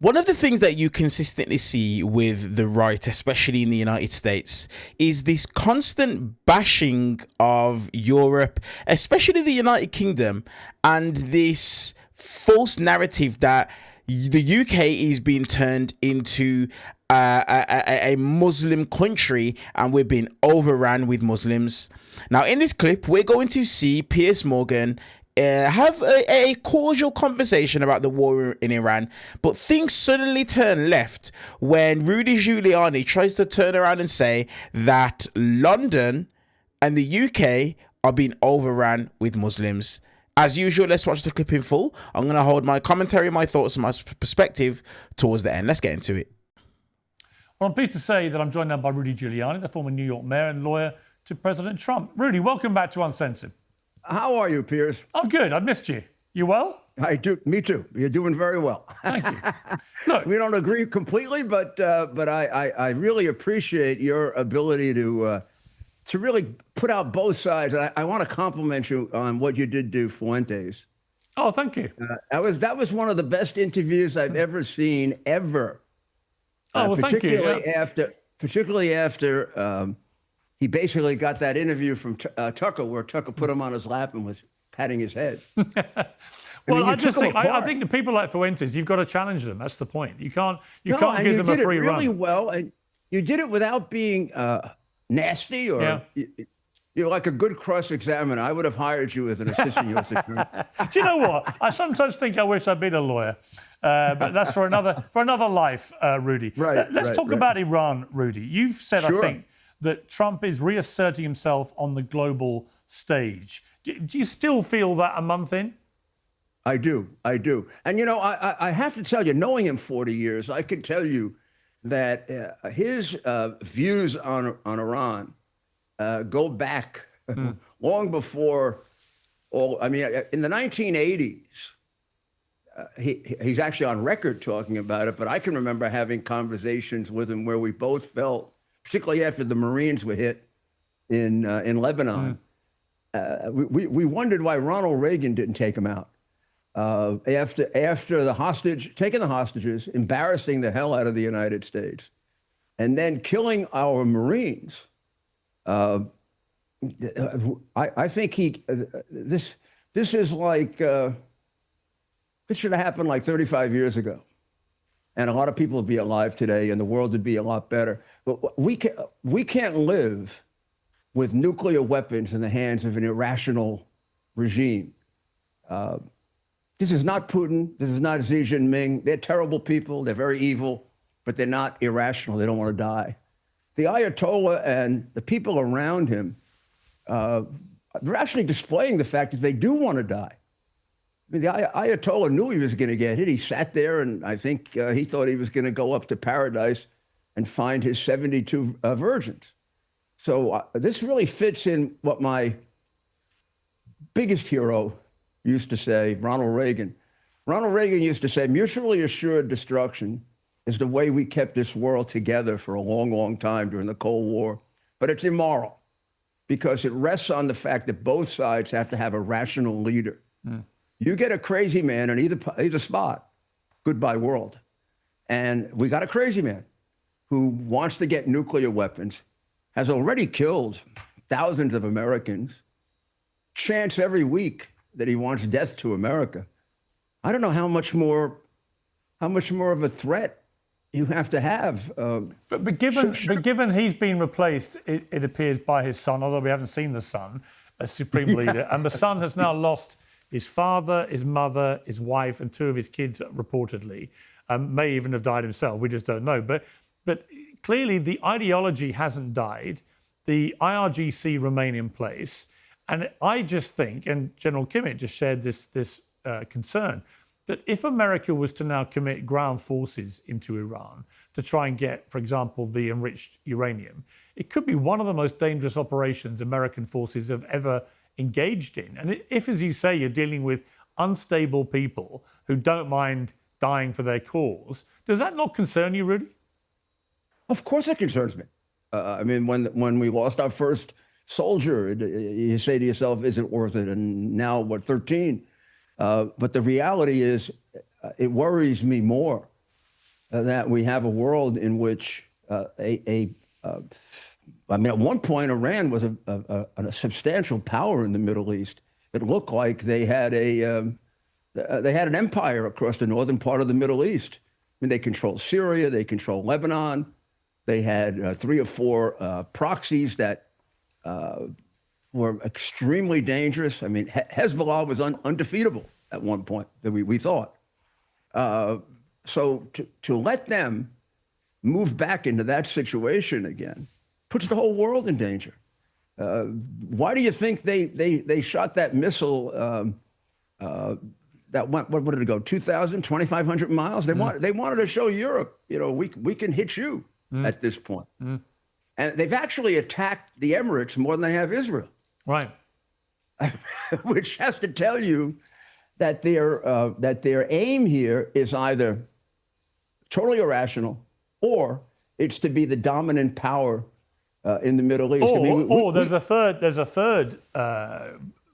One of the things that you consistently see with the right, especially in the United States, is this constant bashing of Europe, especially the United Kingdom, and this false narrative that the UK is being turned into a Muslim country and we're being overrun with Muslims. Now, in this clip, we're going to see Piers Morgan have a cordial conversation about the war in Iran, but things suddenly turn left when Rudy Giuliani tries to turn around and say that London and the UK are being overrun with Muslims. As usual, let's watch the clip in full. I'm going to hold my commentary, my thoughts, and my perspective towards the end. Let's get into it. Well, I'm pleased to say that I'm joined now by Rudy Giuliani, the former New York mayor and lawyer to President Trump. Rudy, welcome back to Uncensored. How are you, Piers? I'm good. I've missed you. You well? I do. Me too. You're doing very well. Thank you. Look, we don't agree completely, but I really appreciate your ability to really put out both sides. I want to compliment you on what you did do Fuentes. Oh, thank you. That was one of the best interviews I've ever seen, ever. Oh, well, thank you. Particularly after he basically got that interview from Tucker, where Tucker put him on his lap and was patting his head. Well, I think the people like Fuentes, you've got to challenge them. That's the point. You can't give them a free run. You did it really well, and you did it without being nasty or. Yeah. You're like a good cross-examiner. I would have hired you as an assistant U.S. attorney. Do you know what? I sometimes think I wish I'd been a lawyer, but that's for another life, Rudy. Right. Let's talk about Iran, Rudy. You've said, sure. I think, that Trump is reasserting himself on the global stage. Do you still feel that a month in? I do. And, you know, I have to tell you, knowing him 40 years, I can tell you that his views on Iran go back long before all. I mean, in the 1980s, he's actually on record talking about it, but I can remember having conversations with him where we both felt, particularly after the Marines were hit in Lebanon, we wondered why Ronald Reagan didn't take him out. After taking the hostages, embarrassing the hell out of the United States, and then killing our Marines. I think this is like, this should have happened like 35 years ago. And a lot of people would be alive today and the world would be a lot better. But we can't live with nuclear weapons in the hands of an irrational regime. This is not Putin. This is not Xi Jinping. They're terrible people. They're very evil, but they're not irrational. They don't want to die. The Ayatollah and the people around him, they're actually displaying the fact that they do want to die. I mean, the Ayatollah knew he was going to get hit. He sat there, and I think he thought he was going to go up to paradise and find his 72 virgins. So this really fits in what my biggest hero used to say, Ronald Reagan. Ronald Reagan used to say, mutually assured destruction is the way we kept this world together for a long, long time during the Cold War. But it's immoral because it rests on the fact that both sides have to have a rational leader. You get a crazy man in either spot, goodbye world. And we got a crazy man who wants to get nuclear weapons, has already killed thousands of Americans, chants every week that he wants death to America. I don't know how much more of a threat you have to have. But given he's been replaced, it appears, by his son, although we haven't seen the son as supreme leader, and the son has now lost his father, his mother, his wife, and two of his kids, reportedly, may even have died himself. We just don't know. But clearly the ideology hasn't died. The IRGC remain in place. And I just think, and General Kimmett just shared this concern, that if America was to now commit ground forces into Iran to try and get, for example, the enriched uranium, it could be one of the most dangerous operations American forces have ever engaged in. And if, as you say, you're dealing with unstable people who don't mind dying for their cause, does that not concern you, Rudy? Of course it concerns me. I mean, when we lost our first soldier, you say to yourself, is it worth it? And now, 13? But the reality is, it worries me more that we have a world in which I mean, at one point, Iran was a substantial power in the Middle East. It looked like they had an empire across the northern part of the Middle East. I mean, they controlled Syria, they controlled Lebanon. They had 3 or 4 proxies that were extremely dangerous. I mean, Hezbollah was undefeatable at one point, that we thought. So to let them move back into that situation again puts the whole world in danger. Why do you think they shot that missile that went, what did it go, 2,000, 2,500 miles? They wanted to show Europe, we can hit you at this point. And they've actually attacked the Emirates more than they have Israel. Right. Which has to tell you that their aim here is either totally irrational or it's to be the dominant power in the Middle East. There's a third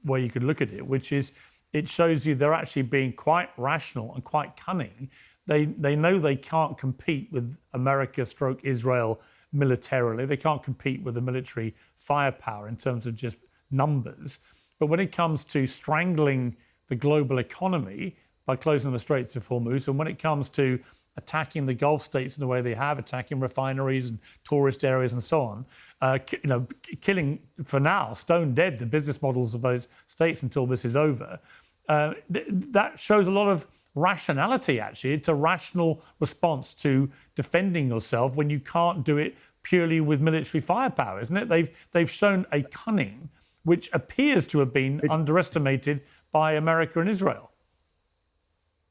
way you could look at it, which is it shows you they're actually being quite rational and quite cunning. They know they can't compete with America / Israel militarily. They can't compete with the military firepower in terms of just numbers. But when it comes to strangling the global economy by closing the Straits of Hormuz, and when it comes to attacking the Gulf states in the way they have, attacking refineries and tourist areas and so on, killing, for now, stone dead the business models of those states until this is over. That shows a lot of rationality, actually. It's a rational response to defending yourself when you can't do it purely with military firepower, isn't it? They've shown a cunning which appears to have been underestimated by America and Israel.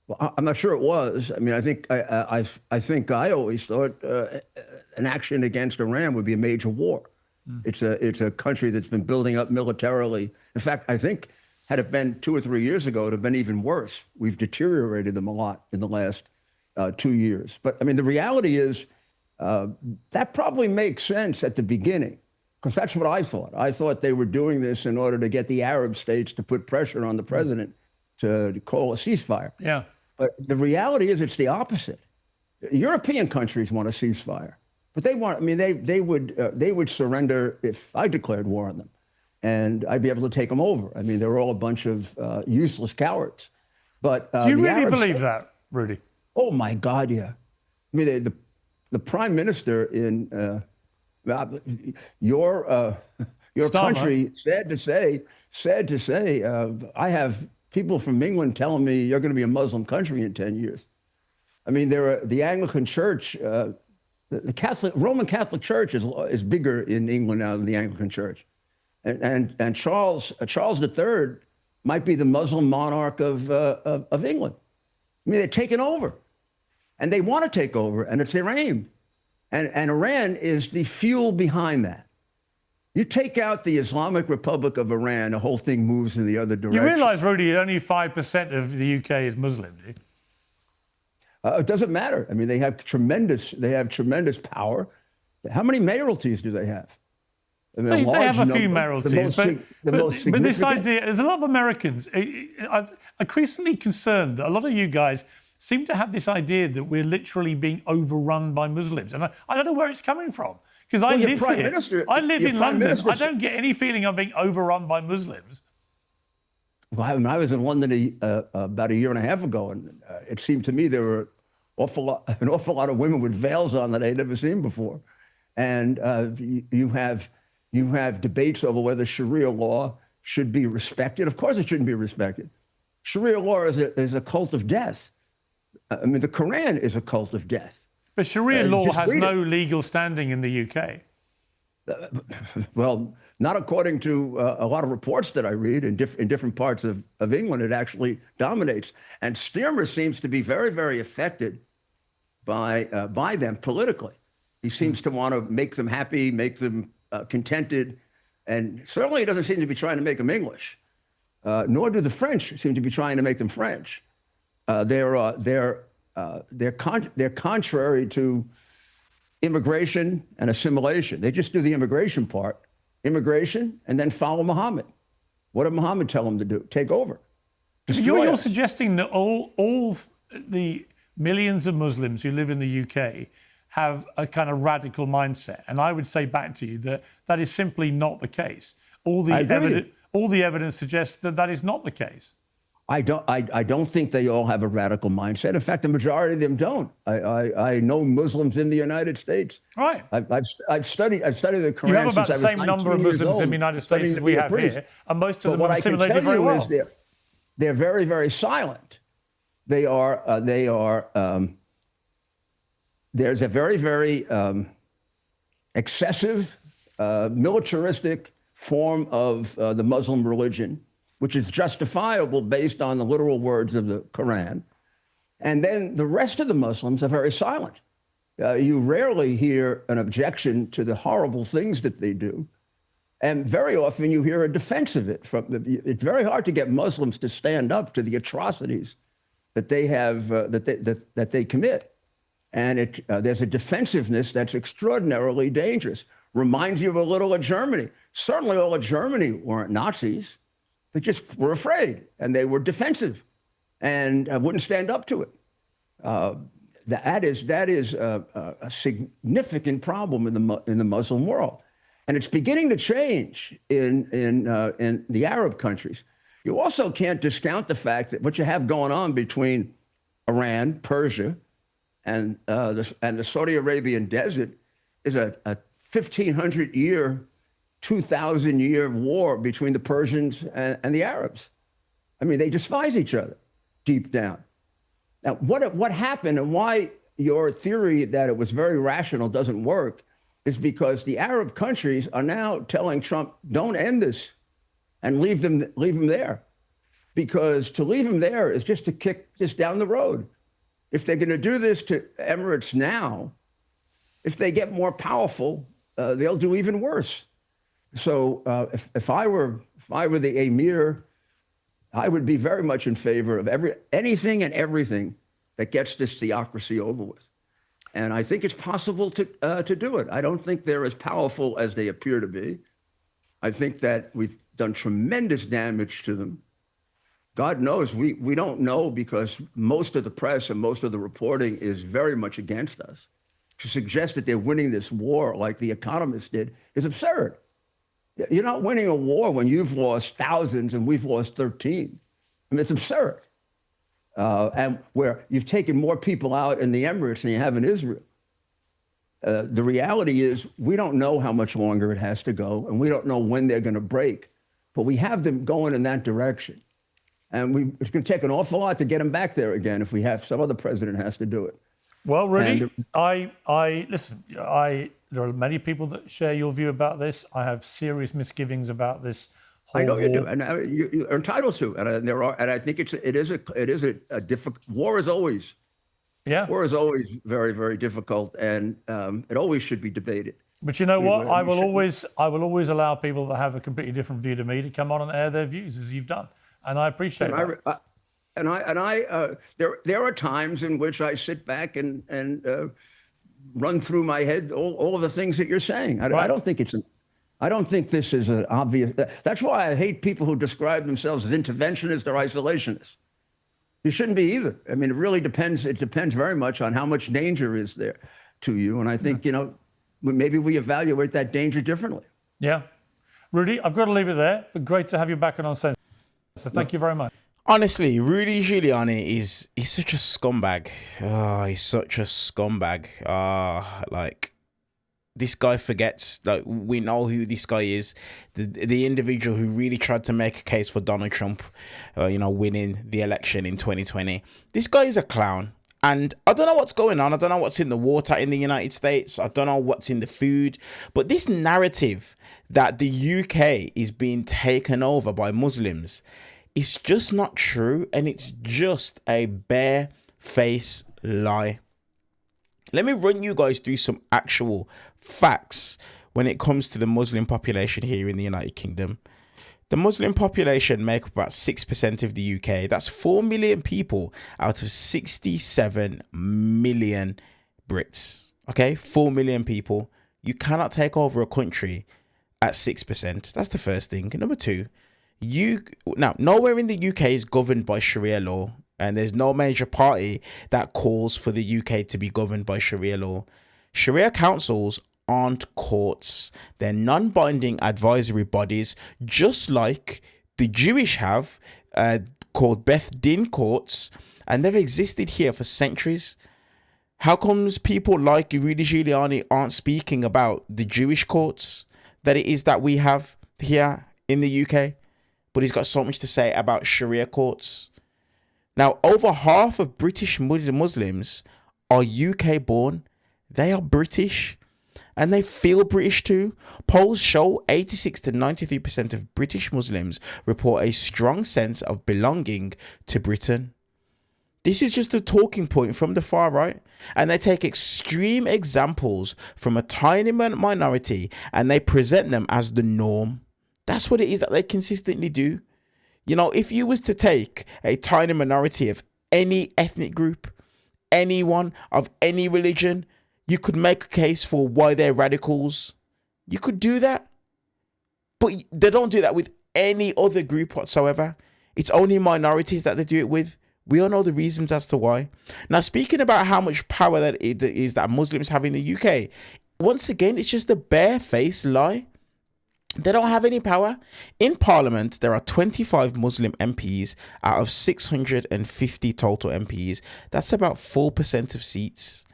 Well, I'm not sure it was. I mean, I think I always thought an action against Iran would be a major war. It's a country that's been building up militarily. In fact, I think had it been 2 or 3 years ago, it would have been even worse. We've deteriorated them a lot in the last 2 years. But I mean, the reality is that probably makes sense at the beginning, because that's what I thought. I thought they were doing this in order to get the Arab states to put pressure on the president to call a ceasefire. Yeah. But the reality is it's the opposite. European countries want a ceasefire, but they would surrender if I declared war on them, and I'd be able to take them over. I mean, they're all a bunch of useless cowards. But do you really believe that, Rudy? Oh my God, yeah. I mean, the prime minister in your country said to say, I have people from England telling me you're going to be a Muslim country in 10 years. I mean, the Anglican Church, the Roman Catholic Church is bigger in England now than the Anglican Church, and Charles III might be the Muslim monarch of England. I mean, they're taking over, and they want to take over, and it's their aim, and Iran is the fuel behind that. You take out the Islamic Republic of Iran, the whole thing moves in the other direction. You realise, Rudy, only 5% of the UK is Muslim, do you? It doesn't matter. I mean, they have tremendous power. How many mayoralties do they have? I mean, they have a few mayoralties, but this idea, there's a lot of Americans. I'm increasingly concerned that a lot of you guys seem to have this idea that we're literally being overrun by Muslims, and I don't know where it's coming from. Because I live here. I live in London. I don't get any feeling I'm being overrun by Muslims. Well, I was in London about a year and a half ago, and it seemed to me there were an awful lot of women with veils on that I'd never seen before. And you have debates over whether Sharia law should be respected. Of course, it shouldn't be respected. Sharia law is a cult of death. I mean, the Quran is a cult of death. But Sharia law has no legal standing in the UK. Well, not according to a lot of reports that I read in different parts of England. It actually dominates. And Stearmer seems to be very, very affected by them politically. He seems to want to make them happy, make them contented. And certainly he doesn't seem to be trying to make them English, nor do the French seem to be trying to make them French. They're contrary to immigration and assimilation. They just do the immigration part, and then follow Muhammad. What did Muhammad tell them to do? Take over. You're suggesting that all the millions of Muslims who live in the UK have a kind of radical mindset. And I would say back to you that that is simply not the case. All the evidence suggests that that is not the case. I don't think they all have a radical mindset. In fact, the majority of them don't. I know Muslims in the United States. Right. I've studied the Quran. You have about the since same number of Muslims in the United States as we have here, and most of them have assimilated very well. They're very, very silent. They are. There's a very, very excessive, militaristic form of the Muslim religion, which is justifiable based on the literal words of the Quran. And then the rest of the Muslims are very silent. You rarely hear an objection to the horrible things that they do. And very often you hear a defense of it. It's very hard to get Muslims to stand up to the atrocities that they have, that they commit. And there's a defensiveness that's extraordinarily dangerous. Reminds you of a little of Germany. Certainly all of Germany weren't Nazis. They just were afraid, and they were defensive, and wouldn't stand up to it. That is a significant problem in the Muslim world, and it's beginning to change in the Arab countries. You also can't discount the fact that what you have going on between Iran, Persia, and the Saudi Arabian desert is a 1,500-year. 2,000-year war between the Persians and the Arabs. I mean, they despise each other deep down. Now, what happened and why your theory that it was very rational doesn't work is because the Arab countries are now telling Trump, don't end this and leave them there. Because to leave them there is just to kick this down the road. If they're going to do this to Emirates now, if they get more powerful, they'll do even worse. So if I were the emir, I would be very much in favor of anything and everything that gets this theocracy over with. And I think it's possible to do it. I don't think they're as powerful as they appear to be. I think that we've done tremendous damage to them. God knows we don't know, because most of the press and most of the reporting is very much against us. To suggest that they're winning this war like the Economist did is absurd. You're not winning a war when you've lost thousands and we've lost 13. I mean, it's absurd. And where you've taken more people out in the Emirates than you have in Israel. The reality is we don't know how much longer it has to go, and we don't know when they're going to break. But we have them going in that direction. And it's going to take an awful lot to get them back there again if we have some other president has to do it. Well, Rudy, listen, there are many people that share your view about this. I have serious misgivings about this whole I know you war. do, and you're entitled to. And I think it is a difficult. War is always very, very difficult, and it always should be debated. But you know what? I will always allow people that have a completely different view to me to come on and air their views, as you've done, and I appreciate that. There are times in which I sit back and run through my head all of the things that you're saying. I don't think this is an obvious. That's why I hate people who describe themselves as interventionists or isolationists. You shouldn't be either. I mean, it really depends. It depends very much on how much danger is there to you. And I think, maybe we evaluate that danger differently. Yeah. Rudy, I've got to leave it there, but great to have you back on Sense. So thank you very much. Honestly, Rudy Giuliani he's such a scumbag. He's such a scumbag. This guy forgets, we know who this guy is. The individual who really tried to make a case for Donald Trump, winning the election in 2020. This guy is a clown. And I don't know what's going on. I don't know what's in the water in the United States. I don't know what's in the food. But this narrative that the UK is being taken over by Muslims, it's just not true, and it's just a bare-faced lie. Let me run you guys through some actual facts when it comes to the Muslim population here in the United Kingdom. The Muslim population make up about 6% of the UK. That's 4 million people out of 67 million Brits. Okay, 4 million people. You cannot take over a country at 6%. That's the first thing. Number two, nowhere in the UK is governed by Sharia law. And there's no major party that calls for the UK to be governed by Sharia law. Sharia councils aren't courts. They're non-binding advisory bodies, just like the Jewish have, called Beth Din courts, and they've existed here for centuries. How comes people like Rudy Giuliani aren't speaking about the Jewish courts that it is that we have here in the UK? But he's got so much to say about Sharia courts. Now, over half of British Muslims are UK born. They are British and they feel British too. Polls show 86 to 93% of British Muslims report a strong sense of belonging to Britain. This is just a talking point from the far right, and they take extreme examples from a tiny minority and they present them as the norm. That's what it is that they consistently do. You know, if you was to take a tiny minority of any ethnic group, anyone of any religion, you could make a case for why they're radicals. You could do that. But they don't do that with any other group whatsoever. It's only minorities that they do it with. We all know the reasons as to why. Now, speaking about how much power that it is that Muslims have in the UK, once again, it's just a barefaced lie. They don't have any power. In Parliament, there are 25 Muslim MPs out of 650 total MPs. That's about 4% of seats.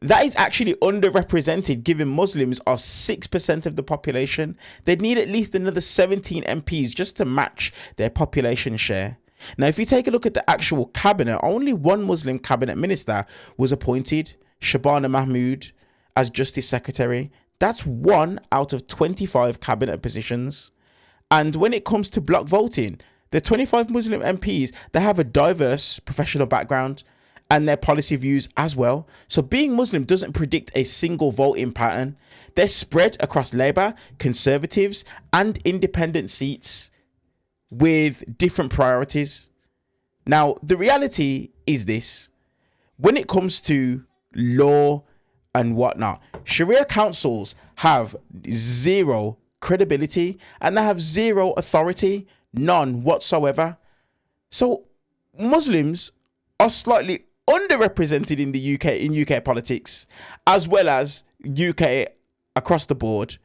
That is actually underrepresented, given Muslims are 6% of the population. They'd need at least another 17 MPs just to match their population share. Now, if you take a look at the actual cabinet, only one Muslim cabinet minister was appointed, Shabana Mahmood, as Justice Secretary. That's 1 out of 25 cabinet positions. And when it comes to block voting, the 25 Muslim MPs, they have a diverse professional background and their policy views as well. So being Muslim doesn't predict a single voting pattern. They're spread across Labour, Conservatives and independent seats with different priorities. Now, the reality is this. When it comes to law and whatnot, Sharia councils have zero credibility and they have zero authority, none whatsoever. So Muslims are slightly underrepresented in the UK, in UK politics, as well as UK across the board,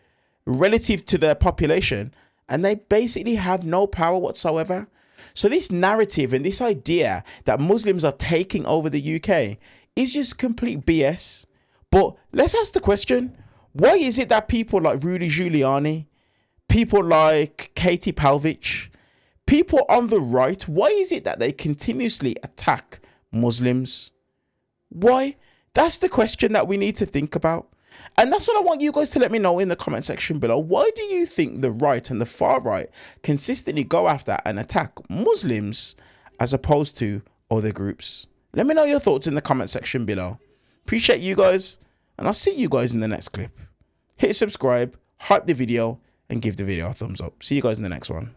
relative to their population, and they basically have no power whatsoever. So this narrative and this idea that Muslims are taking over the UK is just complete BS. But let's ask the question, why is it that people like Rudy Giuliani, people like Katie Palvich, people on the right, why is it that they continuously attack Muslims? Why? That's the question that we need to think about. And that's what I want you guys to let me know in the comment section below. Why do you think the right and the far right consistently go after and attack Muslims as opposed to other groups? Let me know your thoughts in the comment section below. Appreciate you guys, and I'll see you guys in the next clip. Hit subscribe, hype the video, and give the video a thumbs up. See you guys in the next one.